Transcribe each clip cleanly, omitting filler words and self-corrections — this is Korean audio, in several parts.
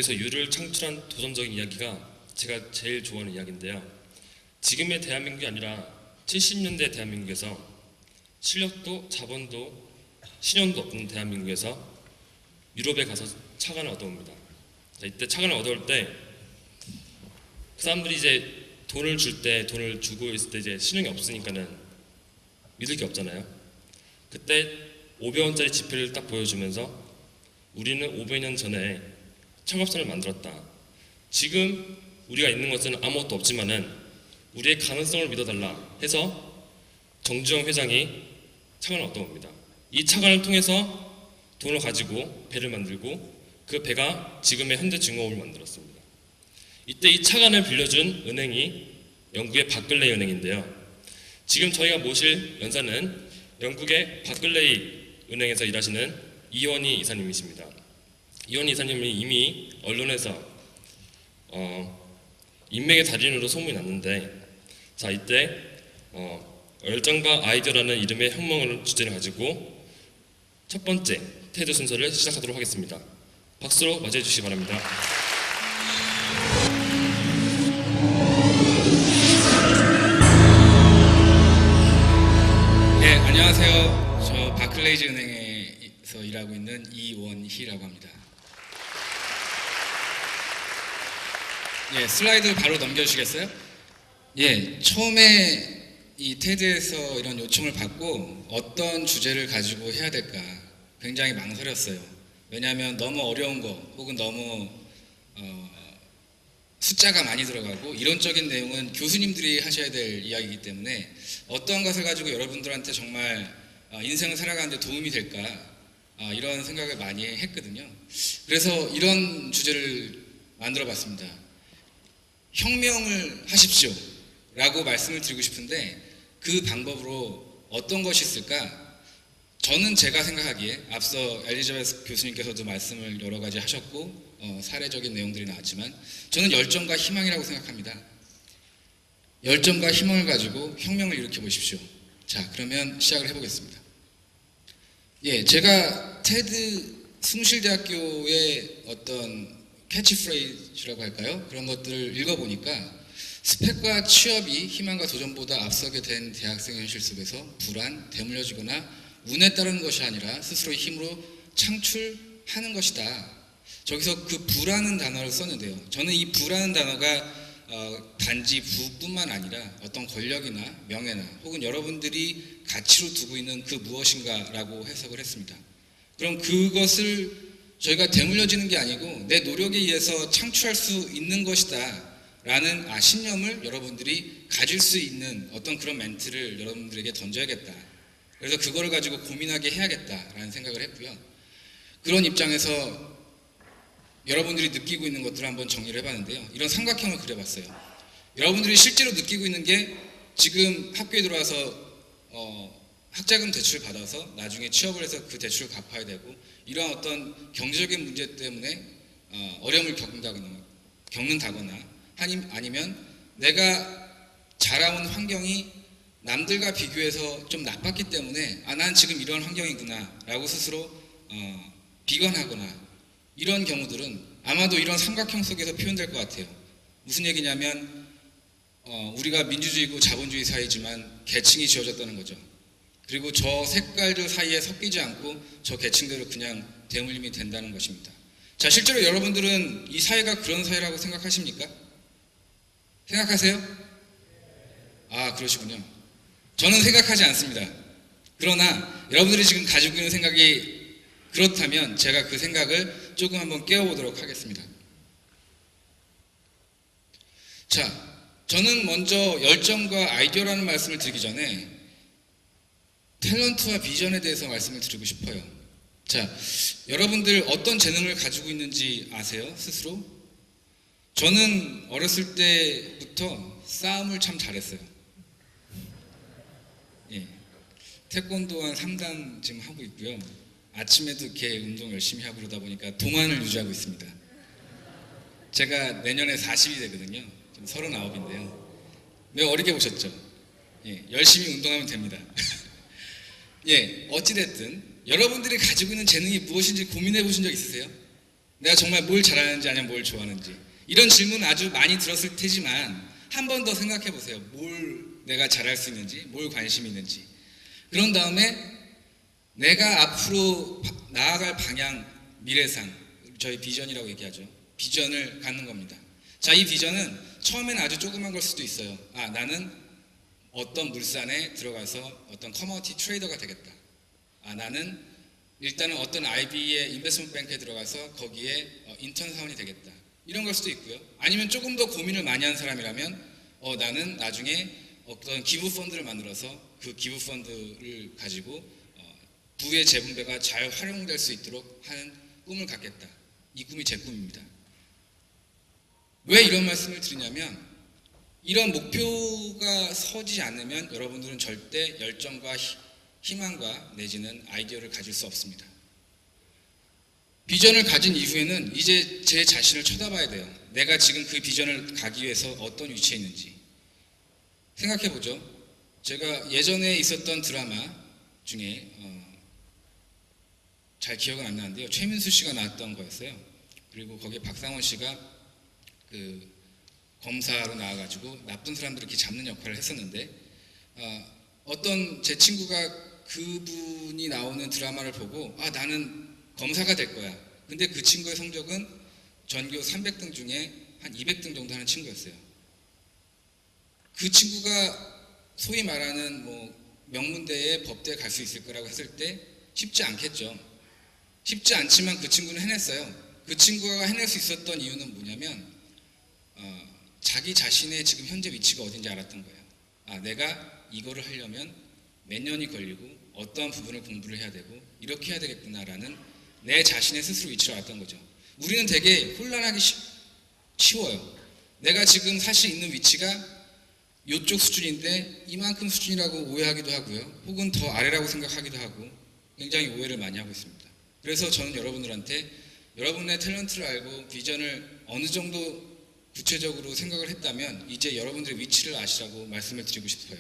연구에서 유를 창출한 도전적인 이야기가 제가 제일 좋아하는 이야기인데요. 지금의 대한민국이 아니라 70년대 대한민국에서 실력도 자본도 신용도 없는 대한민국에서 유럽에 가서 차관을 얻어옵니다. 이때 차관을 얻어올 때 그 사람들이 이제 돈을 줄 때, 돈을 주고 있을 때 이제 신용이 없으니까는 믿을 게 없잖아요. 그때 500원짜리 지폐를 딱 보여주면서 우리는 500년 전에 철갑선을 만들었다. 지금 우리가 있는 것은 아무것도 없지만은 우리의 가능성을 믿어달라 해서 정주영 회장이 차관을 얻어옵니다. 이 차관을 통해서 돈을 가지고 배를 만들고 그 배가 지금의 현대중공업을 만들었습니다. 이때 이 차관을 빌려준 은행이 영국의 바클레이 은행인데요. 지금 저희가 모실 연사는 영국의 바클레이 은행에서 일하시는 이원희 이사님이십니다. 이원희 이사님이 이미 언론에서 인맥의 달인으로 소문이 났는데, 자 이때 열정과 아이디어라는 이름의 혁명을 주제를 가지고 첫 번째 테드 순서를 시작하도록 하겠습니다. 박수로 맞이해 주시기 바랍니다. 네, 안녕하세요. 저 바클레이즈 은행에서 일하고 있는 이원희라고 합니다. 예, 슬라이드 바로 넘겨주시겠어요? 예, 처음에 이 테드에서 이런 요청을 받고 어떤 주제를 가지고 해야 될까 굉장히 망설였어요. 왜냐하면 너무 어려운 거 혹은 너무 숫자가 많이 들어가고 이론적인 내용은 교수님들이 하셔야 될 이야기이기 때문에 어떤 것을 가지고 여러분들한테 정말 인생을 살아가는데 도움이 될까 이런 생각을 많이 했거든요. 그래서 이런 주제를 만들어 봤습니다. 혁명을 하십시오 라고 말씀을 드리고 싶은데 그 방법으로 어떤 것이 있을까? 저는 제가 생각하기에 앞서 엘리자베스 교수님께서도 말씀을 여러 가지 하셨고 사례적인 내용들이 나왔지만 저는 열정과 희망이라고 생각합니다. 열정과 희망을 가지고 혁명을 일으켜 보십시오. 자, 그러면 시작을 해보겠습니다. 예, 제가 테드 숭실대학교의 어떤 캐치프레이즈라고 할까요? 그런 것들을 읽어보니까 스펙과 취업이 희망과 도전보다 앞서게 된 대학생 현실 속에서 불안, 대물려지거나 운에 따르는 것이 아니라 스스로의 힘으로 창출하는 것이다. 저기서 그 부라는 단어를 썼는데요. 저는 이 부라는 단어가 단지 부뿐만 아니라 어떤 권력이나 명예나 혹은 여러분들이 가치로 두고 있는 그 무엇인가라고 해석을 했습니다. 그럼 그것을 저희가 대물려지는 게 아니고 내 노력에 의해서 창출할 수 있는 것이다 라는 신념을 여러분들이 가질 수 있는 어떤 그런 멘트를 여러분들에게 던져야겠다. 그래서 그거를 가지고 고민하게 해야겠다라는 생각을 했고요. 그런 입장에서 여러분들이 느끼고 있는 것들을 한번 정리를 해봤는데요. 이런 삼각형을 그려봤어요. 여러분들이 실제로 느끼고 있는 게 지금 학교에 들어와서 학자금 대출을 받아서 나중에 취업을 해서 그 대출을 갚아야 되고 이러한 어떤 경제적인 문제 때문에 어려움을 겪는다거나 아니면 내가 자라온 환경이 남들과 비교해서 좀 나빴기 때문에 난 지금 이런 환경이구나 라고 스스로 비관하거나 이런 경우들은 아마도 이런 삼각형 속에서 표현될 것 같아요. 무슨 얘기냐면 우리가 민주주의고 자본주의 사회지만 계층이 지어졌다는 거죠. 그리고 저 색깔들 사이에 섞이지 않고 저 계층대로 그냥 대물림이 된다는 것입니다. 자, 실제로 여러분들은 이 사회가 그런 사회라고 생각하십니까? 생각하세요? 아, 그러시군요. 저는 생각하지 않습니다. 그러나 여러분들이 지금 가지고 있는 생각이 그렇다면 제가 그 생각을 조금 한번 깨워보도록 하겠습니다. 자, 저는 먼저 열정과 아이디어라는 말씀을 드리기 전에 탤런트와 비전에 대해서 말씀을 드리고 싶어요. 자, 여러분들 어떤 재능을 가지고 있는지 아세요? 스스로? 저는 어렸을 때부터 싸움을 참 잘했어요. 예, 태권도 한 3단 지금 하고 있고요. 아침에도 이렇게 운동 열심히 하고 그러다 보니까 동안을 유지하고 있습니다. 제가 내년에 40이 되거든요. 지금 39인데요. 매우 어리게 보셨죠? 예, 열심히 운동하면 됩니다. 예, 어찌됐든 여러분들이 가지고 있는 재능이 무엇인지 고민해 보신 적 있으세요? 내가 정말 뭘 잘하는지 아니면 뭘 좋아하는지. 이런 질문 아주 많이 들었을 테지만 한 번 더 생각해 보세요. 뭘 내가 잘할 수 있는지, 뭘 관심이 있는지. 그런 다음에 내가 앞으로 나아갈 방향, 미래상, 저희 비전이라고 얘기하죠. 비전을 갖는 겁니다. 자, 이 비전은 처음에는 아주 조그만 걸 수도 있어요. 아, 나는 어떤 물산에 들어가서 어떤 커머디티 트레이더가 되겠다. 아, 나는 일단은 어떤 IB의 인베스트먼트 뱅크에 들어가서 거기에 인턴 사원이 되겠다. 이런 걸 수도 있고요. 아니면 조금 더 고민을 많이 한 사람이라면 나는 나중에 어떤 기부 펀드를 만들어서 그 기부 펀드를 가지고 부의 재분배가 잘 활용될 수 있도록 하는 꿈을 갖겠다. 이 꿈이 제 꿈입니다. 왜 이런 말씀을 드리냐면 이런 목표가 서지 않으면 여러분들은 절대 열정과 희망과 내지는 아이디어를 가질 수 없습니다. 비전을 가진 이후에는 이제 제 자신을 쳐다봐야 돼요. 내가 지금 그 비전을 가기 위해서 어떤 위치에 있는지 생각해보죠. 제가 예전에 있었던 드라마 중에 잘 기억은 안 나는데요. 최민수 씨가 나왔던 거였어요. 그리고 거기에 박상원 씨가 그 검사로 나와가지고 나쁜 사람들을 이렇게 잡는 역할을 했었는데 어떤 제 친구가 그분이 나오는 드라마를 보고 나는 검사가 될 거야. 근데 그 친구의 성적은 전교 300등 중에 한 200등 정도 하는 친구였어요. 그 친구가 소위 말하는 명문대에 법대에 갈 수 있을 거라고 했을 때 쉽지 않겠죠. 쉽지 않지만 그 친구는 해냈어요. 그 친구가 해낼 수 있었던 이유는 뭐냐면 자기 자신의 지금 현재 위치가 어딘지 알았던 거예요. 내가 이거를 하려면 몇 년이 걸리고 어떠한 부분을 공부를 해야 되고 이렇게 해야 되겠구나라는 내 자신의 스스로 위치를 알았던 거죠. 우리는 되게 혼란하기 쉬워요. 내가 지금 사실 있는 위치가 이쪽 수준인데 이만큼 수준이라고 오해하기도 하고요. 혹은 더 아래라고 생각하기도 하고 굉장히 오해를 많이 하고 있습니다. 그래서 저는 여러분들한테 여러분의 탤런트를 알고 비전을 어느 정도 구체적으로 생각을 했다면 이제 여러분들의 위치를 아시라고 말씀을 드리고 싶어요.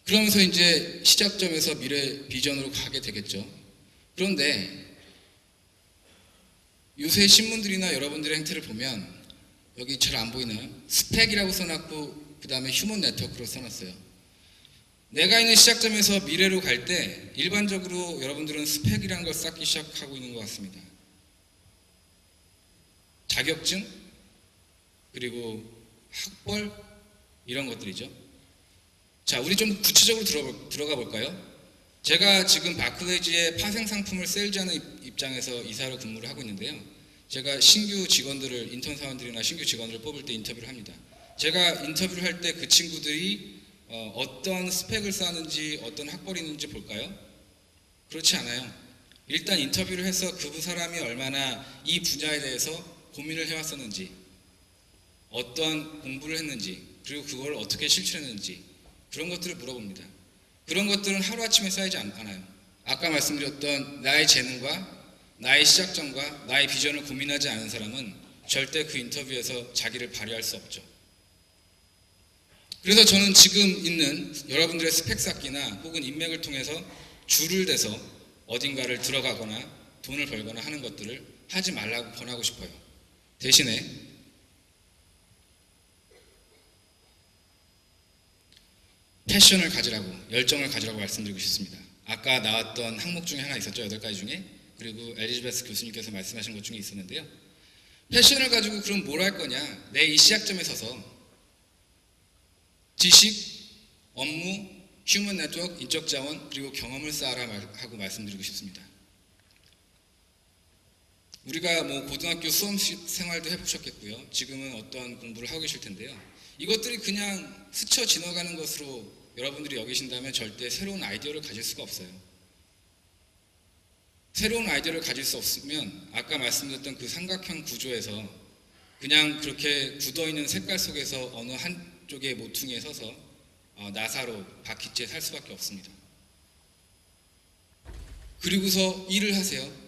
그러면서 이제 시작점에서 미래 비전으로 가게 되겠죠. 그런데 요새 신문들이나 여러분들의 행태를 보면 여기 잘 안 보이나요? 스펙이라고 써놨고 그 다음에 휴먼 네트워크로 써놨어요. 내가 있는 시작점에서 미래로 갈 때 일반적으로 여러분들은 스펙이라는 걸 쌓기 시작하고 있는 것 같습니다. 자격증, 그리고 학벌, 이런 것들이죠. 자, 우리 좀 구체적으로 들어가 볼까요? 제가 지금 바클레이지의 파생 상품을 세일즈하는 입장에서 이사로 근무를 하고 있는데요. 제가 신규 직원들을, 인턴 사원들이나 신규 직원들을 뽑을 때 인터뷰를 합니다. 제가 인터뷰를 할 때 그 친구들이 어떤 스펙을 쌓는지 어떤 학벌이 있는지 볼까요? 그렇지 않아요. 일단 인터뷰를 해서 그 사람이 얼마나 이 분야에 대해서 고민을 해왔었는지, 어떠한 공부를 했는지, 그리고 그걸 어떻게 실천했는지 그런 것들을 물어봅니다. 그런 것들은 하루아침에 쌓이지 않아요. 아까 말씀드렸던 나의 재능과 나의 시작점과 나의 비전을 고민하지 않은 사람은 절대 그 인터뷰에서 자기를 발휘할 수 없죠. 그래서 저는 지금 있는 여러분들의 스펙 쌓기나 혹은 인맥을 통해서 줄을 대서 어딘가를 들어가거나 돈을 벌거나 하는 것들을 하지 말라고 권하고 싶어요. 대신에 패션을 가지라고, 열정을 가지라고 말씀드리고 싶습니다. 아까 나왔던 항목 중에 하나 있었죠. 8가지 중에. 그리고 엘리자베스 교수님께서 말씀하신 것 중에 있었는데요. 패션을 가지고 그럼 뭘 할 거냐? 내 이 시작점에 서서 지식, 업무, 휴먼 네트워크, 인적 자원, 그리고 경험을 쌓아라 하고 말씀드리고 싶습니다. 우리가 고등학교 수험 생활도 해보셨겠고요. 지금은 어떤 공부를 하고 계실 텐데요. 이것들이 그냥 스쳐 지나가는 것으로 여러분들이 여기신다면 절대 새로운 아이디어를 가질 수가 없어요. 새로운 아이디어를 가질 수 없으면 아까 말씀드렸던 그 삼각형 구조에서 그냥 그렇게 굳어있는 색깔 속에서 어느 한쪽의 모퉁이에 서서 나사로 바퀴째 살 수밖에 없습니다. 그리고서 일을 하세요.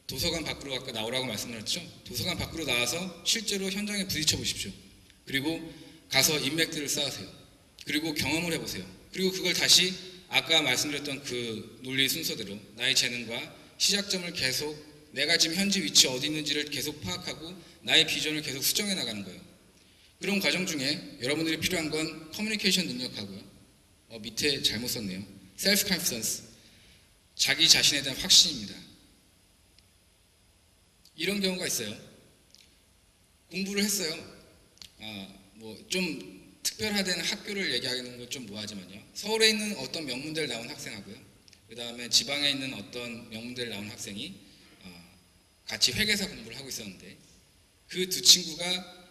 도서관 밖으로 아까 나오라고 말씀드렸죠. 도서관 밖으로 나와서 실제로 현장에 부딪혀 보십시오. 그리고 가서 인맥들을 쌓으세요. 그리고 경험을 해보세요. 그리고 그걸 다시 아까 말씀드렸던 그 논리 순서대로 나의 재능과 시작점을 계속 내가 지금 현재 위치 어디 있는지를 계속 파악하고 나의 비전을 계속 수정해 나가는 거예요. 그런 과정 중에 여러분들이 필요한 건 커뮤니케이션 능력하고요. 밑에 잘못 썼네요. 셀프 컨피던스, 자기 자신에 대한 확신입니다. 이런 경우가 있어요. 공부를 했어요. 뭐 좀 특별화된 학교를 얘기하는 건 좀 뭐하지만요. 서울에 있는 어떤 명문대를 나온 학생하고요. 그 다음에 지방에 있는 어떤 명문대를 나온 학생이 같이 회계사 공부를 하고 있었는데 그 두 친구가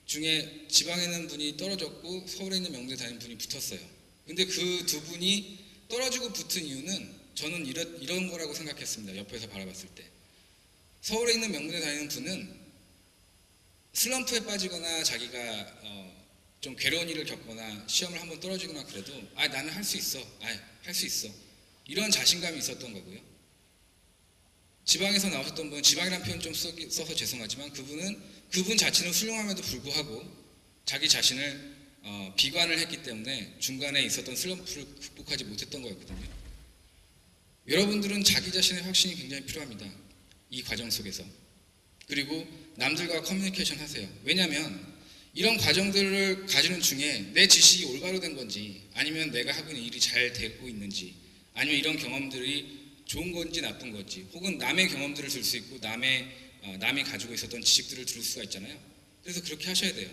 중에 지방에 있는 분이 떨어졌고 서울에 있는 명문대 다니는 분이 붙었어요. 근데 그 두 분이 떨어지고 붙은 이유는 저는 이런 거라고 생각했습니다. 옆에서 바라봤을 때. 서울에 있는 명문대 다니는 분은 슬럼프에 빠지거나 자기가 좀 괴로운 일을 겪거나 시험을 한번 떨어지거나 그래도 나는 할 수 있어. 할 수 있어. 이런 자신감이 있었던 거고요. 지방에서 나오셨던 분은 지방이라는 표현 좀 써서 죄송하지만 그분 자체는 훌륭함에도 불구하고 자기 자신을 비관을 했기 때문에 중간에 있었던 슬럼프를 극복하지 못했던 거였거든요. 여러분들은 자기 자신의 확신이 굉장히 필요합니다. 이 과정 속에서. 그리고 남들과 커뮤니케이션 하세요. 왜냐하면 이런 과정들을 가지는 중에 내 지식이 올바로 된 건지 아니면 내가 하고 있는 일이 잘 되고 있는지 아니면 이런 경험들이 좋은 건지 나쁜 건지 혹은 남의 경험들을 들 수 있고 남이 가지고 있었던 지식들을 들을 수가 있잖아요. 그래서 그렇게 하셔야 돼요.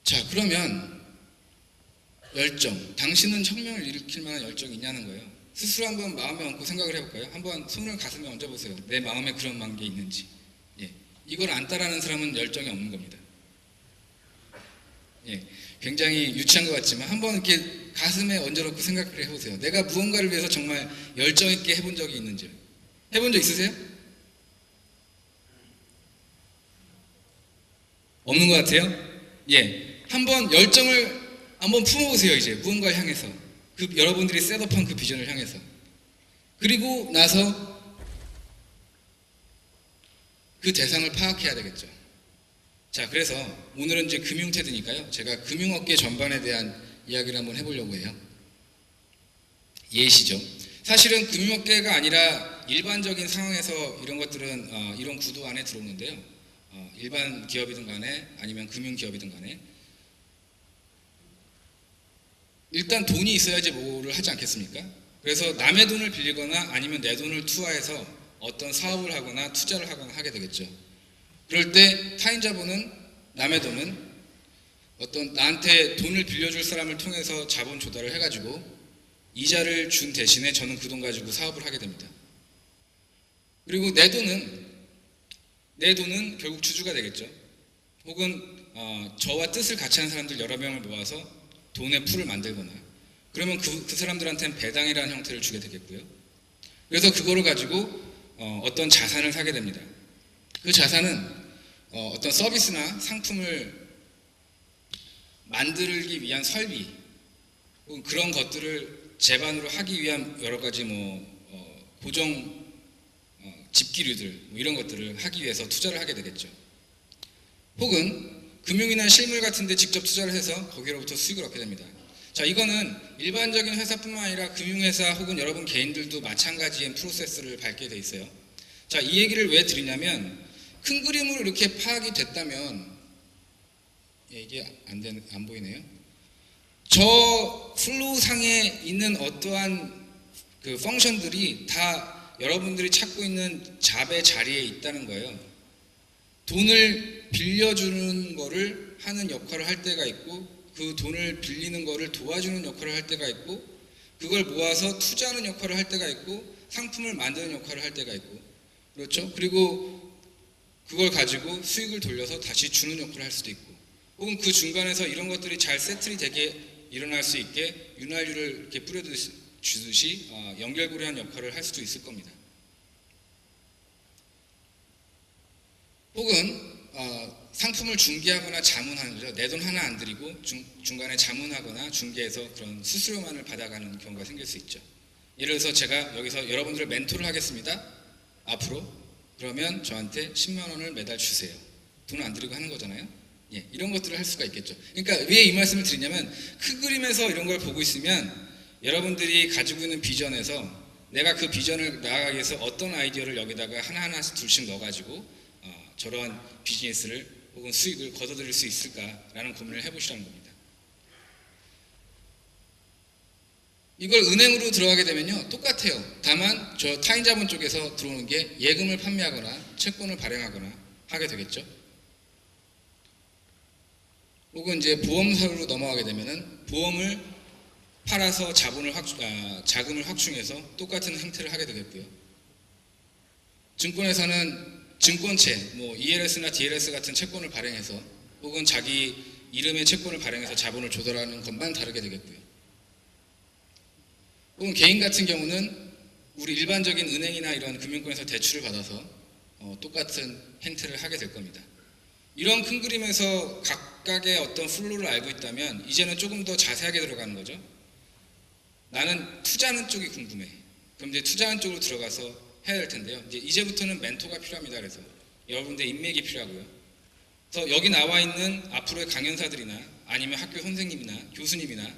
자, 그러면 열정. 당신은 혁명을 일으킬 만한 열정이 있냐는 거예요. 스스로 한번 마음에 얹고 생각을 해볼까요? 한번 손을 가슴에 얹어보세요. 내 마음에 그런 게 있는지. 이걸 안 따라하는 사람은 열정이 없는 겁니다. 굉장히 유치한 것 같지만 한번 이렇게 가슴에 얹어놓고 생각을 해보세요. 내가 무언가를 위해서 정말 열정 있게 해본 적이 있는지. 해본 적 있으세요? 없는 것 같아요? 한번 열정을 한번 품어보세요. 이제 무언가를 향해서 여러분들이 셋업한 그 비전을 향해서. 그리고 나서 그 대상을 파악해야 되겠죠. 자, 그래서 오늘은 이제 금융태드니까요. 제가 금융업계 전반에 대한 이야기를 한번 해보려고 해요. 예시죠. 사실은 금융업계가 아니라 일반적인 상황에서 이런 것들은 이런 구도 안에 들어오는데요. 일반 기업이든 간에 아니면 금융기업이든 간에 일단 돈이 있어야지 뭐를 하지 않겠습니까? 그래서 남의 돈을 빌리거나 아니면 내 돈을 투하해서 어떤 사업을 하거나 투자를 하거나 하게 되겠죠. 그럴 때 타인자본은 남의 돈은 어떤 나한테 돈을 빌려줄 사람을 통해서 자본 조달을 해가지고 이자를 준 대신에 저는 그 돈 가지고 사업을 하게 됩니다. 그리고 내 돈은 결국 주주가 되겠죠. 혹은 저와 뜻을 같이 하는 사람들 여러 명을 모아서 돈의 풀을 만들거나 그러면 그 사람들한테는 배당이라는 형태를 주게 되겠고요. 그래서 그거를 가지고 어떤 자산을 사게 됩니다. 그 자산은 어떤 서비스나 상품을 만들기 위한 설비 혹은 그런 것들을 제반으로 하기 위한 여러 가지 고정 집기류들 이런 것들을 하기 위해서 투자를 하게 되겠죠. 혹은 금융이나 실물 같은 데 직접 투자를 해서 거기로부터 수익을 얻게 됩니다. 자, 이거는 일반적인 회사뿐만 아니라 금융회사 혹은 여러분 개인들도 마찬가지의 프로세스를 밟게 돼 있어요. 자, 이 얘기를 왜 드리냐면 큰 그림으로 이렇게 파악이 됐다면 이게 안 보이네요. 저 플로우 상에 있는 어떠한 그 펑션들이 다 여러분들이 찾고 있는 잡의 자리에 있다는 거예요. 돈을 빌려주는 거를 하는 역할을 할 때가 있고 그 돈을 빌리는 거를 도와주는 역할을 할 때가 있고 그걸 모아서 투자하는 역할을 할 때가 있고 상품을 만드는 역할을 할 때가 있고 그렇죠? 그리고 그걸 가지고 수익을 돌려서 다시 주는 역할을 할 수도 있고 혹은 그 중간에서 이런 것들이 잘 세틀이 되게 일어날 수 있게 윤활유를 이렇게 뿌려주듯이 연결고리한 역할을 할 수도 있을 겁니다. 혹은 상품을 중개하거나 자문하는 거죠. 내 돈 하나 안 들이고 중간에 자문하거나 중개해서 그런 수수료만을 받아가는 경우가 생길 수 있죠. 예를 들어서 제가 여기서 여러분들을 멘토를 하겠습니다. 앞으로. 그러면 저한테 10만 원을 매달 주세요. 돈 안 들이고 하는 거잖아요. 이런 것들을 할 수가 있겠죠. 그러니까 왜 이 말씀을 드리냐면 큰 그림에서 이런 걸 보고 있으면 여러분들이 가지고 있는 비전에서 내가 그 비전을 나아가기 위해서 어떤 아이디어를 여기다가 하나하나씩 둘씩 넣어가지고 저런 비즈니스를 혹은 수익을 거둬들일 수 있을까라는 고민을 해보시라는 겁니다. 이걸 은행으로 들어가게 되면요 똑같아요. 다만 저 타인자본 쪽에서 들어오는 게 예금을 판매하거나 채권을 발행하거나 하게 되겠죠. 혹은 이제 보험사로 넘어가게 되면은 보험을 팔아서 자금을 확충해서 똑같은 행태를 하게 되겠고요. 증권회사는 증권채, 뭐 ELS나 DLS 같은 채권을 발행해서 혹은 자기 이름의 채권을 발행해서 자본을 조달하는 것만 다르게 되겠고요. 혹은 개인 같은 경우는 우리 일반적인 은행이나 이런 금융권에서 대출을 받아서 똑같은 행태를 하게 될 겁니다. 이런 큰 그림에서 각각의 어떤 플로우를 알고 있다면 이제는 조금 더 자세하게 들어가는 거죠. 나는 투자하는 쪽이 궁금해. 그럼 이제 투자하는 쪽으로 들어가서 해야 될 텐데요. 이제부터는 멘토가 필요합니다. 그래서 여러분들 인맥이 필요하고요. 그래서 여기 나와 있는 앞으로의 강연사들이나 아니면 학교 선생님이나 교수님이나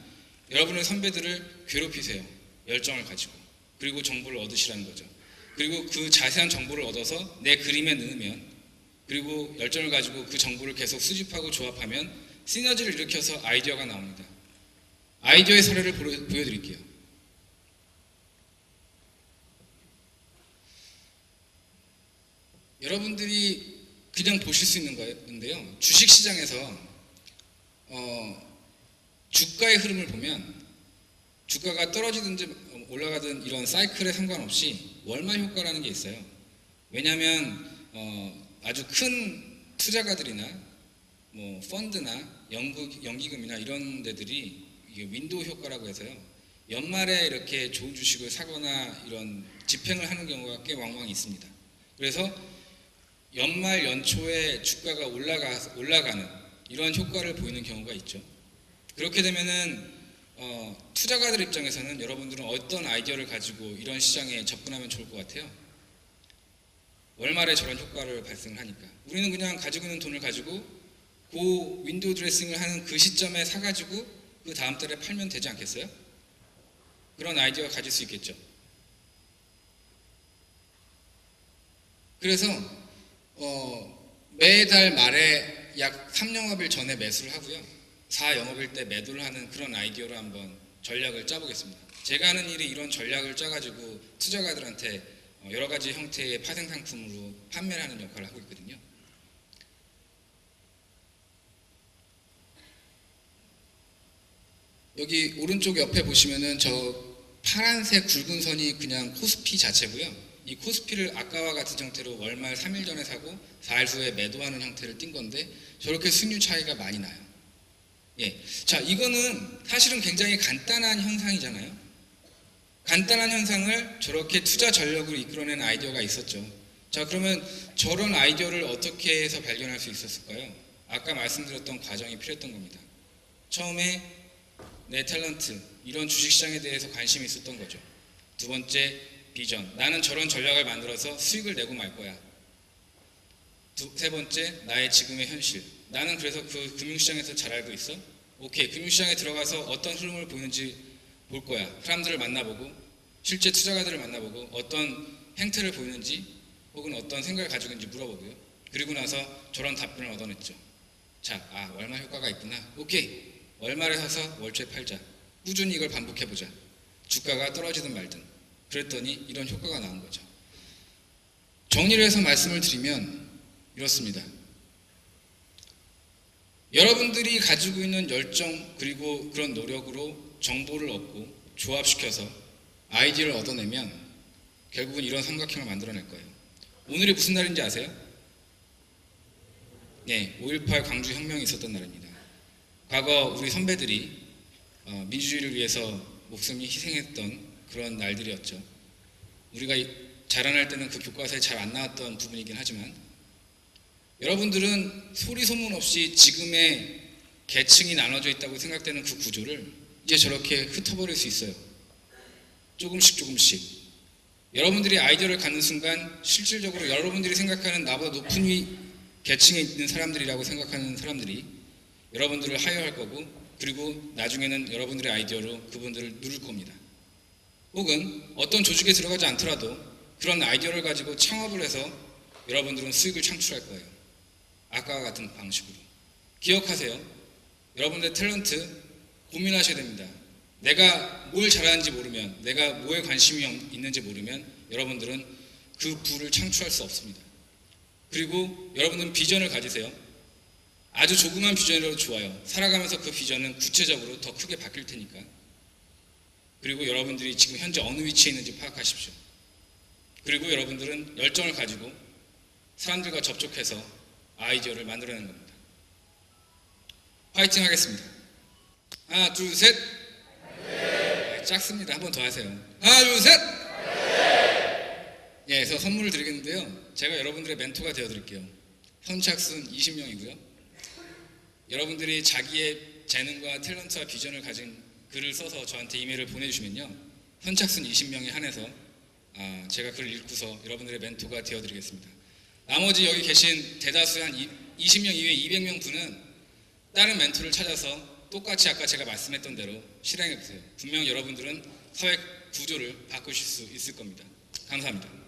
여러분의 선배들을 괴롭히세요. 열정을 가지고. 그리고 정보를 얻으시라는 거죠. 그리고 그 자세한 정보를 얻어서 내 그림에 넣으면 그리고 열정을 가지고 그 정보를 계속 수집하고 조합하면 시너지를 일으켜서 아이디어가 나옵니다. 아이디어의 사례를 보여드릴게요. 여러분들이 그냥 보실 수 있는 건데요. 주식시장에서 주가의 흐름을 보면 주가가 떨어지든지 올라가든 이런 사이클에 상관없이 월말 효과라는 게 있어요. 왜냐하면 아주 큰 투자가들이나 뭐 펀드나 연기금이나 이런 데들이 이게 윈도우 효과라고 해서요. 연말에 이렇게 좋은 주식을 사거나 이런 집행을 하는 경우가 꽤 왕왕 있습니다. 그래서 연말 연초에 주가가 올라가는 이런 효과를 보이는 경우가 있죠. 그렇게 되면은 투자가들 입장에서는 여러분들은 어떤 아이디어를 가지고 이런 시장에 접근하면 좋을 것 같아요? 월말에 저런 효과를 발생을 하니까 우리는 그냥 가지고 있는 돈을 가지고 그 윈도우 드레싱을 하는 그 시점에 사가지고 그 다음 달에 팔면 되지 않겠어요? 그런 아이디어 가질 수 있겠죠. 그래서 매달 말에 약 3영업일 전에 매수를 하고요. 4영업일 때 매도를 하는 그런 아이디어로 한번 전략을 짜보겠습니다. 제가 하는 일이 이런 전략을 짜가지고 투자가들한테 여러 가지 형태의 파생 상품으로 판매를 하는 역할을 하고 있거든요. 여기 오른쪽 옆에 보시면은 저 파란색 굵은 선이 그냥 코스피 자체고요. 이 코스피를 아까와 같은 형태로 월말 3일 전에 사고 4일 후에 매도하는 형태를 띈 건데 저렇게 수익률 차이가 많이 나요. 예. 자, 이거는 사실은 굉장히 간단한 현상이잖아요. 간단한 현상을 저렇게 투자 전략으로 이끌어낸 아이디어가 있었죠. 자, 그러면 저런 아이디어를 어떻게 해서 발견할 수 있었을까요? 아까 말씀드렸던 과정이 필요했던 겁니다. 처음에 내 탤런트, 이런 주식시장에 대해서 관심이 있었던 거죠. 두 번째, 비전. 나는 저런 전략을 만들어서 수익을 내고 말 거야. 세 번째, 나의 지금의 현실. 나는 그래서 그 금융시장에서 잘 알고 있어. 오케이, 금융시장에 들어가서 어떤 흐름을 보이는지 볼 거야. 사람들을 만나보고, 실제 투자가들을 만나보고, 어떤 행태를 보이는지, 혹은 어떤 생각을 가지고 있는지 물어보고요. 그리고 나서 저런 답변을 얻어냈죠. 자, 월말 효과가 있구나. 오케이, 월말에 사서 월초에 팔자. 꾸준히 이걸 반복해보자. 주가가 떨어지든 말든. 그랬더니 이런 효과가 나온 거죠. 정리를 해서 말씀을 드리면 이렇습니다. 여러분들이 가지고 있는 열정 그리고 그런 노력으로 정보를 얻고 조합시켜서 아이디어를 얻어내면 결국은 이런 삼각형을 만들어낼 거예요. 오늘이 무슨 날인지 아세요? 네, 5.18 광주혁명이 있었던 날입니다. 과거 우리 선배들이 민주주의를 위해서 목숨이 희생했던 그런 날들이었죠. 우리가 자라날 때는 그 교과서에 잘 안 나왔던 부분이긴 하지만 여러분들은 소리 소문 없이 지금의 계층이 나눠져 있다고 생각되는 그 구조를 이제 저렇게 흩어버릴 수 있어요. 조금씩. 여러분들이 아이디어를 갖는 순간 실질적으로 여러분들이 생각하는 나보다 높은 계층에 있는 사람들이라고 생각하는 사람들이 여러분들을 하여할 거고 그리고 나중에는 여러분들의 아이디어로 그분들을 누를 겁니다. 혹은 어떤 조직에 들어가지 않더라도 그런 아이디어를 가지고 창업을 해서 여러분들은 수익을 창출할 거예요. 아까와 같은 방식으로. 기억하세요. 여러분들의 탤런트 고민하셔야 됩니다. 내가 뭘 잘하는지 모르면, 내가 뭐에 관심이 있는지 모르면 여러분들은 그 부를 창출할 수 없습니다. 그리고 여러분들은 비전을 가지세요. 아주 조그만 비전이라도 좋아요. 살아가면서 그 비전은 구체적으로 더 크게 바뀔 테니까. 그리고 여러분들이 지금 현재 어느 위치에 있는지 파악하십시오. 그리고 여러분들은 열정을 가지고 사람들과 접촉해서 아이디어를 만들어내는 겁니다. 파이팅 하겠습니다. 하나, 둘, 셋. 네, 작습니다. 한 번 더 하세요. 하나, 둘, 셋. 예, 그래서 선물을 드리겠는데요. 제가 여러분들의 멘토가 되어드릴게요. 선착순 20명이고요. 여러분들이 자기의 재능과 탤런트와 비전을 가진 글을 써서 저한테 이메일을 보내주시면요. 선착순 20명에 한해서 제가 글을 읽고서 여러분들의 멘토가 되어드리겠습니다. 나머지 여기 계신 대다수의 한 20명 이외 200명 분은 다른 멘토를 찾아서 똑같이 아까 제가 말씀했던 대로 실행해보세요. 분명 여러분들은 사회 구조를 바꾸실 수 있을 겁니다. 감사합니다.